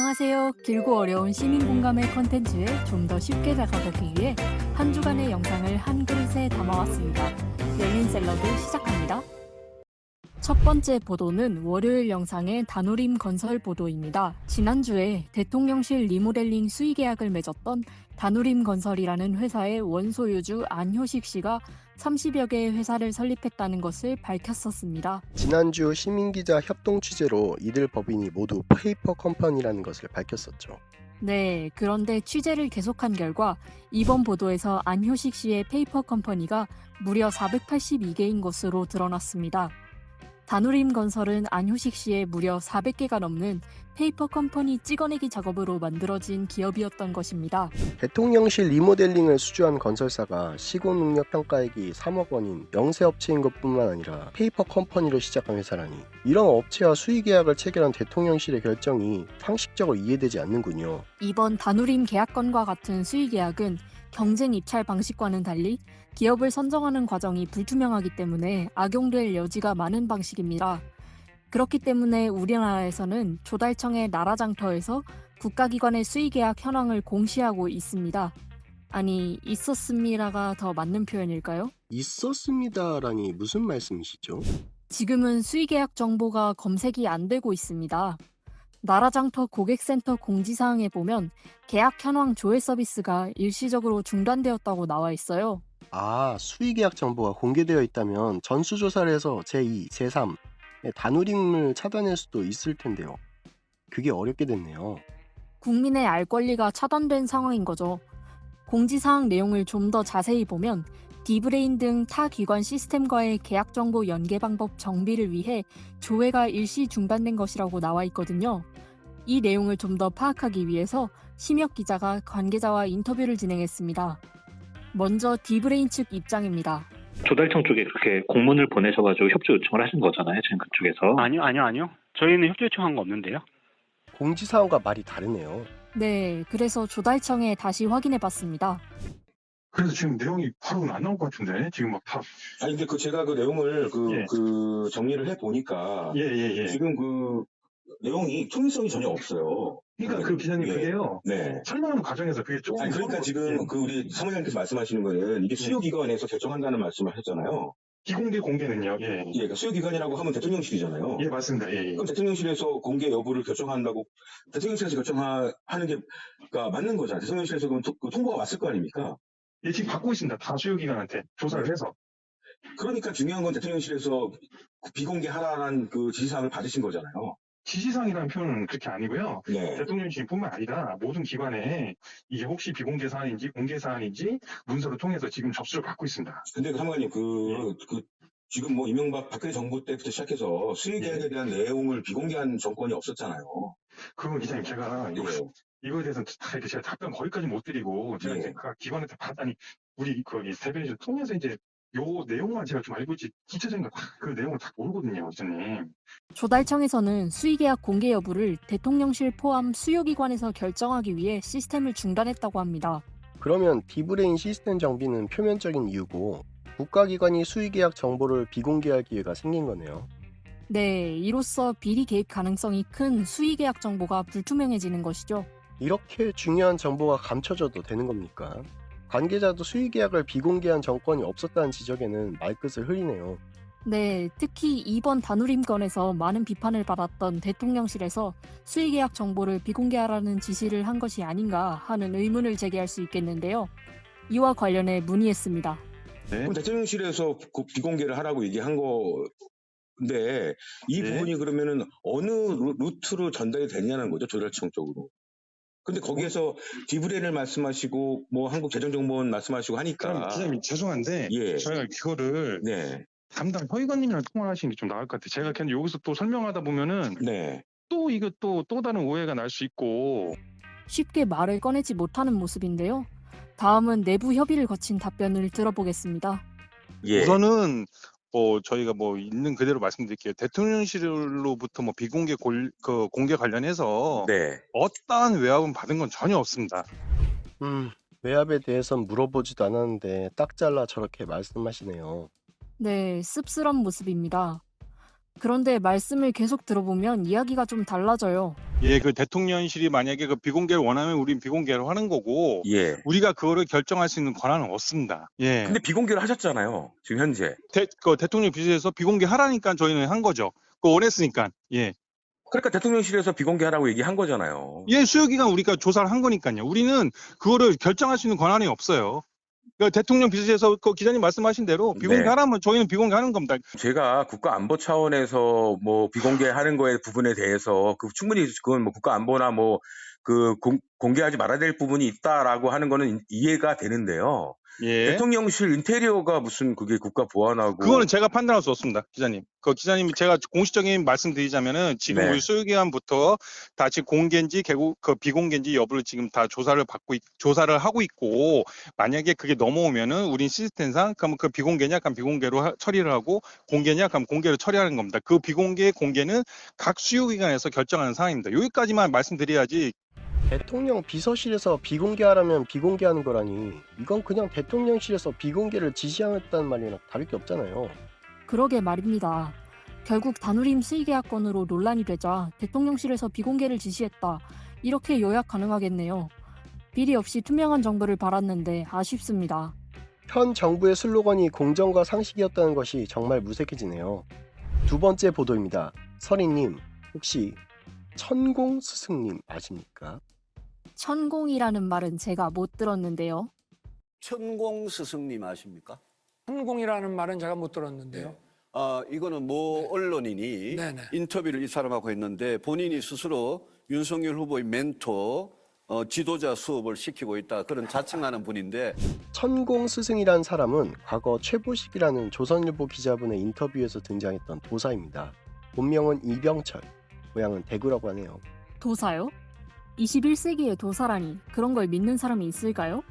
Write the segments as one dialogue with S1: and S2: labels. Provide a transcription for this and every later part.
S1: 안녕하세요. 길고 어려운 시민 공감의 콘텐츠에 좀 더 쉽게 다가가기 위해 한 주간의 영상을 한 그릇에 담아왔습니다. 열린 샐러드 시작합니다. 첫 번째 보도는 월요일 영상의 다누림 건설 보도입니다. 지난주에 대통령실 리모델링 수의 계약을 맺었던 다누림 건설이라는 회사의 원소유주 안효식 씨가 30여 개의 회사를 설립했다는 것을 밝혔었습니다.
S2: 지난주 시민기자 협동 취재로 이들 법인이 모두 페이퍼 컴퍼니라는 것을 밝혔었죠.
S1: 네, 그런데 취재를 계속한 결과 이번 보도에서 안효식 씨의 페이퍼 컴퍼니가 무려 482개인 것으로 드러났습니다. 다누림 건설은 안효식 씨의 무려 400개가 넘는 페이퍼 컴퍼니 찍어내기 작업으로 만들어진 기업이었던 것입니다.
S2: 대통령실 리모델링을 수주한 건설사가 시공능력 평가액이 3억 원인 영세업체인 것뿐만 아니라 페이퍼 컴퍼니로 시작한 회사라니, 이런 업체와 수의 계약을 체결한 대통령실의 결정이 상식적으로 이해되지 않는군요.
S1: 이번 다누림 계약건과 같은 수의 계약은 경쟁 입찰 방식과는 달리 기업을 선정하는 과정이 불투명하기 때문에 악용될 여지가 많은 방식입니다. 그렇기 때문에 우리나라에서는 조달청의 나라장터에서 국가기관의 수의계약 현황을 공시하고 있습니다. 아니, 있었습니다가 더 맞는 표현일까요?
S2: 있었습니다라니 무슨 말씀이시죠?
S1: 지금은 수의계약 정보가 검색이 안 되고 있습니다. 나라장터 고객센터 공지사항에 보면 계약 현황 조회 서비스가 일시적으로 중단되었다고 나와 있어요.
S2: 수의 계약 정보가 공개되어 있다면 전수조사를 해서 제2, 제3, 다누림을 차단할 수도 있을 텐데요. 그게 어렵게 됐네요.
S1: 국민의 알 권리가 차단된 상황인 거죠. 공지사항 내용을 좀 더 자세히 보면 디브레인 등 타 기관 시스템과의 계약 정보 연계 방법 정비를 위해 조회가 일시 중단된 것이라고 나와 있거든요. 이 내용을 좀 더 파악하기 위해서 심혁 기자가 관계자와 인터뷰를 진행했습니다. 먼저 디브레인 측 입장입니다.
S3: 조달청 쪽에 그렇게 공문을 보내셔가지고 협조 요청을 하신 거잖아요, 지금 그쪽에서.
S4: 아니요. 저희는 협조 요청한 거 없는데요.
S2: 공지사항과 말이 다르네요.
S1: 네, 그래서 조달청에 다시 확인해 봤습니다.
S5: 그래서 지금 내용이 바로 안 나올 것 같은데 지금 막 다.
S6: 아니 근데 제가 그 내용을
S5: 예.
S6: 정리를 해 보니까
S5: 예.
S6: 지금 그 내용이 통일성이 전혀 없어요.
S5: 그러니까 그 기자님
S6: 예.
S5: 그게요.
S6: 네.
S5: 설명하는 과정에서 그게 조금.
S6: 아니 그러니까 지금 그 우리 사무장님께서 말씀하시는 거는 이게 수요기관에서 결정한다는 말씀을 하셨잖아요.
S5: 비공개 공개는요. 예.
S6: 예, 그러니까 수요기관이라고 하면 대통령실이잖아요.
S5: 예, 맞습니다. 예.
S6: 그럼 대통령실에서 공개 여부를 결정한다고 대통령실에서 결정하는 게 그러니까 맞는 거잖아요. 대통령실에서 그럼 통보가 왔을 거 아닙니까?
S5: 예, 지금 받고 있습니다. 다 수요기관한테 조사를 해서.
S6: 그러니까 중요한 건 대통령실에서 비공개하라는 그 지시사항을 받으신 거잖아요.
S5: 지시사항이라는 표현은 그렇게 아니고요.
S6: 네.
S5: 대통령실뿐만 아니라 모든 기관에 이게 혹시 비공개 사안인지 공개 사안인지 문서를 통해서 지금 접수를 받고 있습니다.
S6: 근데 사무관님 지금 뭐 이명박 박근혜 정부 때부터 시작해서 수의 계약에 대한 내용을 비공개한 정권이 없었잖아요.
S5: 그건 기자님 제가 이거에 대해서는 다 이렇게 제가 답변 거기까지 못 드리고 제가
S6: 예.
S5: 이제 각 기관한테 받았더니 우리 거기 대변인 통해서 이제 요 내용만 제가 좀 알고 있지 구체적인 거 그 내용을 다 모르거든요, 기자님.
S1: 조달청에서는 수의계약 공개 여부를 대통령실 포함 수요기관에서 결정하기 위해 시스템을 중단했다고 합니다.
S2: 그러면 디브레인 시스템 정비는 표면적인 이유고 국가기관이 수의계약 정보를 비공개할 기회가 생긴 거네요.
S1: 네, 이로써 비리 개입 가능성이 큰 수의계약 정보가 불투명해지는 것이죠.
S2: 이렇게 중요한 정보가 감춰져도 되는 겁니까? 관계자도 수의계약을 비공개한 정권이 없었다는 지적에는 말끝을 흐리네요.
S1: 네, 특히 이번 다누림 건에서 많은 비판을 받았던 대통령실에서 수의계약 정보를 비공개하라는 지시를 한 것이 아닌가 하는 의문을 제기할 수 있겠는데요. 이와 관련해 문의했습니다.
S6: 그럼 대통령실에서 비공개를 하라고 얘기한 건데 이
S5: 네.
S6: 부분이 그러면은 어느 루트로 전달이 됐냐는 거죠, 조달청 쪽으로. 근데 거기에서 디브레인을 말씀하시고 뭐 한국재정정보원 말씀하시고
S5: 그럼
S6: 하니까
S5: 기자님 죄송한데
S6: 예.
S5: 저희가 그거를
S6: 네.
S5: 담당 허위관님이랑 통화를 하시는 게 좀 나을 것 같아요. 제가 그냥 여기서 또 설명하다 보면은
S6: 네.
S5: 또 이거 또 다른 오해가 날 수 있고.
S1: 쉽게 말을 꺼내지 못하는 모습인데요. 다음은 내부 협의를 거친 답변을 들어보겠습니다.
S6: 예.
S4: 우선은 저희가 있는 그대로 말씀드릴게요. 대통령실로부터 비공개 공개 관련해서
S6: 네.
S4: 어떠한 외압은 받은 건 전혀 없습니다.
S2: 외압에 대해선 물어보지도 않았는데 딱 잘라 저렇게 말씀하시네요.
S1: 네, 씁쓸한 모습입니다. 그런데 말씀을 계속 들어보면 이야기가 좀 달라져요.
S4: 예, 그 대통령실이 만약에 그 비공개를 원하면 우린 비공개로 하는 거고
S7: 예.
S4: 우리가 그거를 결정할 수 있는 권한은 없습니다. 예.
S7: 근데 비공개를 하셨잖아요. 지금 현재.
S4: 그 대통령 비서실에서 비공개하라니까 저희는 한 거죠. 그거 원했으니까. 예.
S7: 그러니까 대통령실에서 비공개하라고 얘기한 거잖아요.
S4: 예, 수요기간 우리가 조사를 한 거니까요. 우리는 그거를 결정할 수 있는 권한이 없어요. 그러니까 대통령 비서실에서 그 기자님 말씀하신 대로 비공개하라면 저희는 비공개하는 겁니다.
S7: 제가 국가안보 차원에서 뭐 비공개하는 거에 부분에 대해서 충분히 그건 뭐 국가안보나 뭐 공개하지 말아야 될 부분이 있다라고 하는 거는 이해가 되는데요.
S4: 예.
S7: 대통령실 인테리어가 무슨 그게 국가 보안하고
S4: 그거는 제가 판단할 수 없습니다, 기자님. 그 기자님이 제가 공식적인 말씀드리자면은 지금
S7: 네.
S4: 우리 소유기관부터 다시 공개인지 그 비공개인지 여부를 지금 다 조사를 하고 있고 만약에 그게 넘어오면은 우린 시스템상 그러면 그 비공개냐 그럼 비공개로 처리를 하고 공개냐 그럼 공개로 처리하는 겁니다. 그 비공개 공개는 각 수요기관에서 결정하는 사항입니다. 여기까지만 말씀드려야지.
S2: 대통령 비서실에서 비공개하라면 비공개하는 거라니 이건 그냥 대통령실에서 비공개를 지시하였다는 말이랑 다를 게 없잖아요.
S1: 그러게 말입니다. 결국 단우림 수의계약건으로 논란이 되자 대통령실에서 비공개를 지시했다. 이렇게 요약 가능하겠네요. 비리 없이 투명한 정보를 바랐는데 아쉽습니다.
S2: 현 정부의 슬로건이 공정과 상식이었다는 것이 정말 무색해지네요. 두 번째 보도입니다. 서리님, 혹시 천공 스승님 아십니까?
S1: 천공이라는 말은 제가 못 들었는데요.
S8: 천공 스승님 아십니까?
S9: 천공이라는 말은 제가 못 들었는데요.
S8: 이거는 모 언론인이
S9: 네네.
S8: 인터뷰를 이 사람하고 했는데 본인이 스스로 윤석열 후보의 멘토, 지도자 수업을 시키고 있다. 그런 자칭하는 분인데
S2: 천공 스승이란 사람은 과거 최보식이라는 조선일보 기자분의 인터뷰에서 등장했던 도사입니다. 본명은 이병철, 고향은 대구라고 하네요.
S1: 도사요? 21세기의 도사라니 그런 걸 믿는 사람이 있을까요?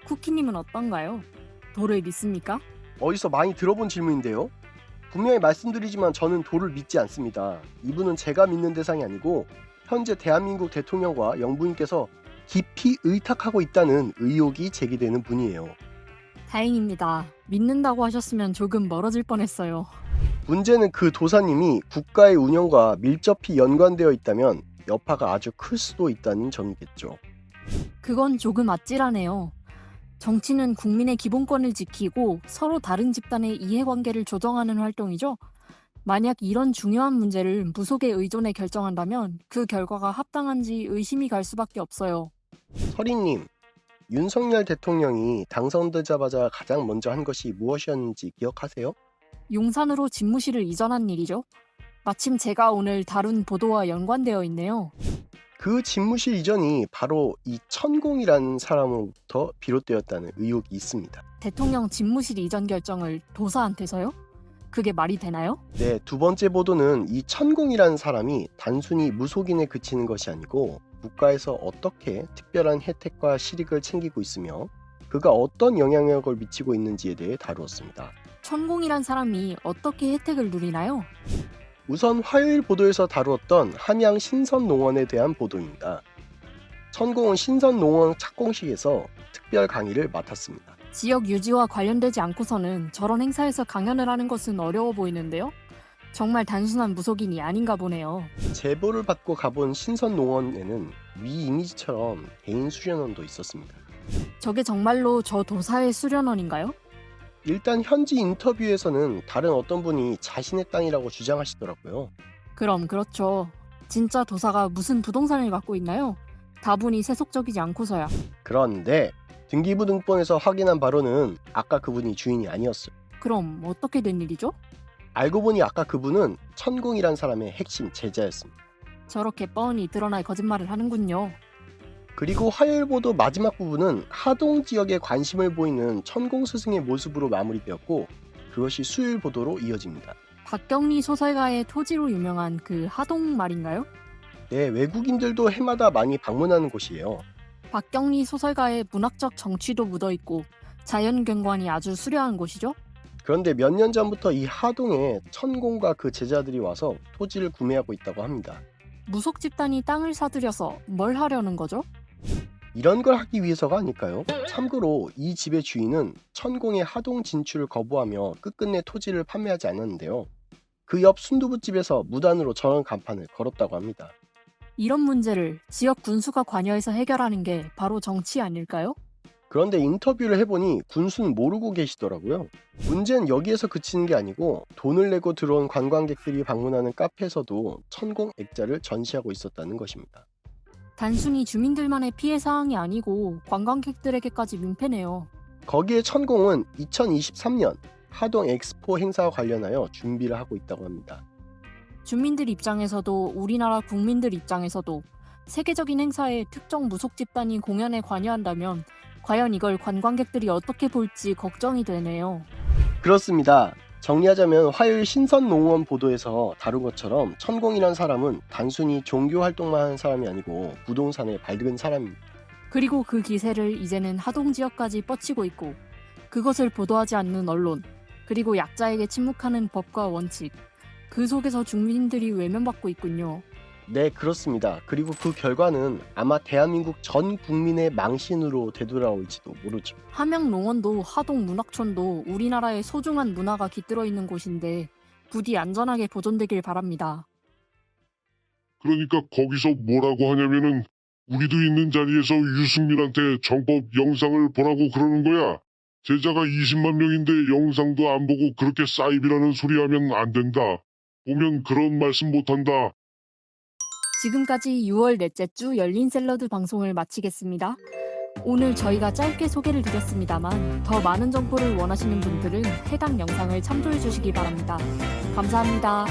S1: 쿠키님은 어떤가요? 도를 믿습니까?
S2: 어디서 많이 들어본 질문인데요. 분명히 말씀드리지만 저는 도를 믿지 않습니다. 이분은 제가 믿는 대상이 아니고 현재 대한민국 대통령과 영부인께서 깊이 의탁하고 있다는 의혹이 제기되는 분이에요.
S1: 다행입니다. 믿는다고 하셨으면 조금 멀어질 뻔했어요.
S2: 문제는 그 도사님이 국가의 운영과 밀접히 연관되어 있다면 여파가 아주 클 수도 있다는 점이겠죠.
S1: 그건 조금 아찔하네요. 정치는 국민의 기본권을 지키고 서로 다른 집단의 이해관계를 조정하는 활동이죠. 만약 이런 중요한 문제를 무속에 의존해 결정한다면 그 결과가 합당한지 의심이 갈 수밖에 없어요.
S2: 서리님, 윤석열 대통령이 당선되자마자 가장 먼저 한 것이 무엇이었는지 기억하세요?
S1: 용산으로 집무실을 이전한 일이죠. 마침 제가 오늘 다룬 보도와 연관되어 있네요.
S2: 그 집무실 이전이 바로 이 천공이라는 사람으로부터 비롯되었다는 의혹이 있습니다.
S1: 대통령 집무실 이전 결정을 도사한테서요? 그게 말이 되나요?
S2: 네, 두 번째 보도는 이 천공이라는 사람이 단순히 무속인에 그치는 것이 아니고 국가에서 어떻게 특별한 혜택과 실익을 챙기고 있으며 그가 어떤 영향력을 미치고 있는지에 대해 다루었습니다.
S1: 천공이란 사람이 어떻게 혜택을 누리나요?
S2: 우선 화요일 보도에서 다루었던 함양 신선농원에 대한 보도입니다. 천공은 신선농원 착공식에서 특별 강의를 맡았습니다.
S1: 지역 유지와 관련되지 않고서는 저런 행사에서 강연을 하는 것은 어려워 보이는데요. 정말 단순한 무속인이 아닌가 보네요.
S2: 제보를 받고 가본 신선농원에는 위 이미지처럼 개인 수련원도 있었습니다.
S1: 저게 정말로 저 도사의 수련원인가요?
S2: 일단 현지 인터뷰에서는 다른 어떤 분이 자신의 땅이라고 주장하시더라고요.
S1: 그럼 그렇죠. 진짜 도사가 무슨 부동산을 갖고 있나요? 다분히 세속적이지 않고서야.
S2: 그런데 등기부 등본에서 확인한 바로는 아까 그분이 주인이 아니었어요.
S1: 그럼 어떻게 된 일이죠?
S2: 알고 보니 아까 그분은 천공이란 사람의 핵심 제자였습니다.
S1: 저렇게 뻔히 드러날 거짓말을 하는군요.
S2: 그리고 화요일 보도 마지막 부분은 하동 지역에 관심을 보이는 천공 스승의 모습으로 마무리되었고 그것이 수요일 보도로 이어집니다.
S1: 박경리 소설가의 토지로 유명한 그 하동 말인가요?
S2: 네, 외국인들도 해마다 많이 방문하는 곳이에요.
S1: 박경리 소설가의 문학적 정취도 묻어있고 자연경관이 아주 수려한 곳이죠?
S2: 그런데 몇 년 전부터 이 하동에 천공과 그 제자들이 와서 토지를 구매하고 있다고 합니다.
S1: 무속 집단이 땅을 사들여서 뭘 하려는 거죠?
S2: 이런 걸 하기 위해서가 아닐까요? 참고로 이 집의 주인은 천공의 하동 진출을 거부하며 끝끝내 토지를 판매하지 않았는데요. 그 옆 순두부집에서 무단으로 전원 간판을 걸었다고 합니다.
S1: 이런 문제를 지역 군수가 관여해서 해결하는 게 바로 정치 아닐까요?
S2: 그런데 인터뷰를 해보니 군수는 모르고 계시더라고요. 문제는 여기에서 그치는 게 아니고 돈을 내고 들어온 관광객들이 방문하는 카페에서도 천공 액자를 전시하고 있었다는 것입니다.
S1: 단순히 주민들만의 피해 사항이 아니고 관광객들에게까지 민폐네요.
S2: 거기에 천공은 2023년 하동 엑스포 행사와 관련하여 준비를 하고 있다고 합니다.
S1: 주민들 입장에서도 우리나라 국민들 입장에서도 세계적인 행사에 특정 무속 집단이 공연에 관여한다면 과연 이걸 관광객들이 어떻게 볼지 걱정이 되네요.
S2: 그렇습니다. 정리하자면 화요일 신선농원 보도에서 다룬 것처럼 천공이란 사람은 단순히 종교 활동만 하는 사람이 아니고 부동산에 밝은 사람입니다.
S1: 그리고 그 기세를 이제는 하동 지역까지 뻗치고 있고 그것을 보도하지 않는 언론, 그리고 약자에게 침묵하는 법과 원칙, 그 속에서 주민들이 외면받고 있군요.
S2: 네, 그렇습니다. 그리고 그 결과는 아마 대한민국 전 국민의 망신으로 되돌아올지도 모르죠.
S1: 함양농원도 하동문학촌도 우리나라의 소중한 문화가 깃들어 있는 곳인데 부디 안전하게 보존되길 바랍니다.
S10: 그러니까 거기서 뭐라고 하냐면은 우리도 있는 자리에서 유승민한테 정법 영상을 보라고 그러는 거야. 제자가 20만 명인데 영상도 안 보고 그렇게 사이비라는 소리 하면 안 된다. 보면 그런 말씀 못한다.
S1: 지금까지 6월 넷째 주 열린 샐러드 방송을 마치겠습니다. 오늘 저희가 짧게 소개를 드렸습니다만 더 많은 정보를 원하시는 분들은 해당 영상을 참조해 주시기 바랍니다. 감사합니다.